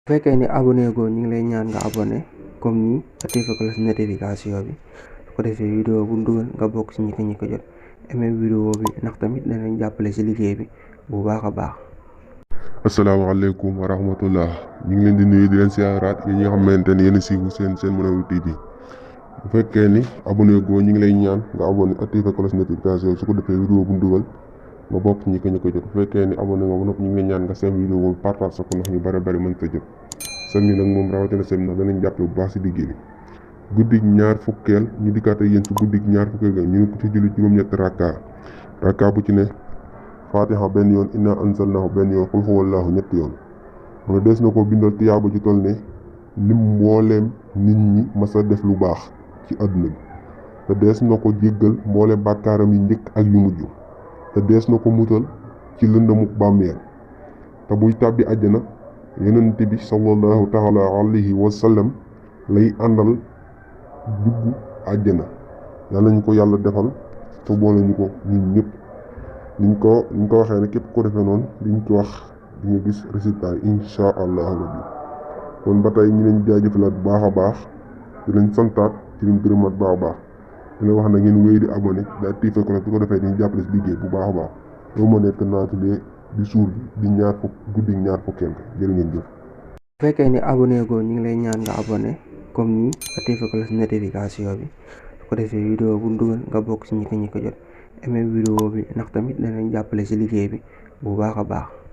bu fekkee ni abonné goo ñu ngi lay ñaan nga abonné comme nii activé cloche notification bi su ko defee vidéo bu dugal nga bokk ci ñi ko jot aimé vidéo bi ndax tamit danañ jàppale ci liggéey bi bu baax a baax. asalaamaaleykum wa rahmatullah ñu ngi leen di nuyu di leen siyaaraat yi nga xamante ni yéen a siiwu seen Mounawiy TV bu fekkee ni abonné goo ñu ngi lay ñaan nga abonné activé cloche notification su ko defee vidéo bu dugal nga bokk ci ñi ko jot bu fekkee ni abonné nga ba noppi ñu ngi lay ñaan nga seen vidéo bi partage sa ko ndax ñu bari mën sa jot seen mi nag moom rawatina seen ndax danañ jàppale bu baax si liggéey bi guddig ñaar fukkeel ñu dikkaat ak yéen si guddig ñaar fukkeel ga ñu ngi ko ci julli juróom-ñetti rakka bu ci ne fatiha benn yoon inna anzalnahu benn yoon qul huwallahu ñetti yoon mu ne des na ko bindal tiyaaba ji toll ne lim mbooleem nit ñi masa def lu baax ci àdduna bi te dees na ko jéggal mbooleem bàkkaaram yi njëkk ak yu mujj te dees na ko mutal ci lëndamuk bàmmeel te buy tàbbi àjjana yonent bi sallallahu taala alayhi wa sallam lay àndal dugg àjjana yàlla ñu ko yàlla defal te boole ñu ko ñun ñëpp niñ ko waxee ne képp ko defee noonu liñ ci wax di nga gis résultat yi insha allahu rabbi kon ba tey ñu leen jaajëfalaat bu baax a baax di leen santaat ci leen gërëmaat bu baax a baax di leen wax na ngeen wéy di abonné di activé ko nag su ko defee diñu jàppale si liggéey bu baax a baax loolu moo nekk naatulee di suur bi di ñaar fukk guddi ñaar fukkeel jërë ngeen jëf. bu fekkee ni abonné goo ñu ngi lay ñaan nga abonné comme nii activé cloche notification bi su ko defee vidéo bu dugal nga bokk ci ñi ko jot aimé vidéo bi ndax tamit danañ jàppale ci liggéey bi bu baax a baax.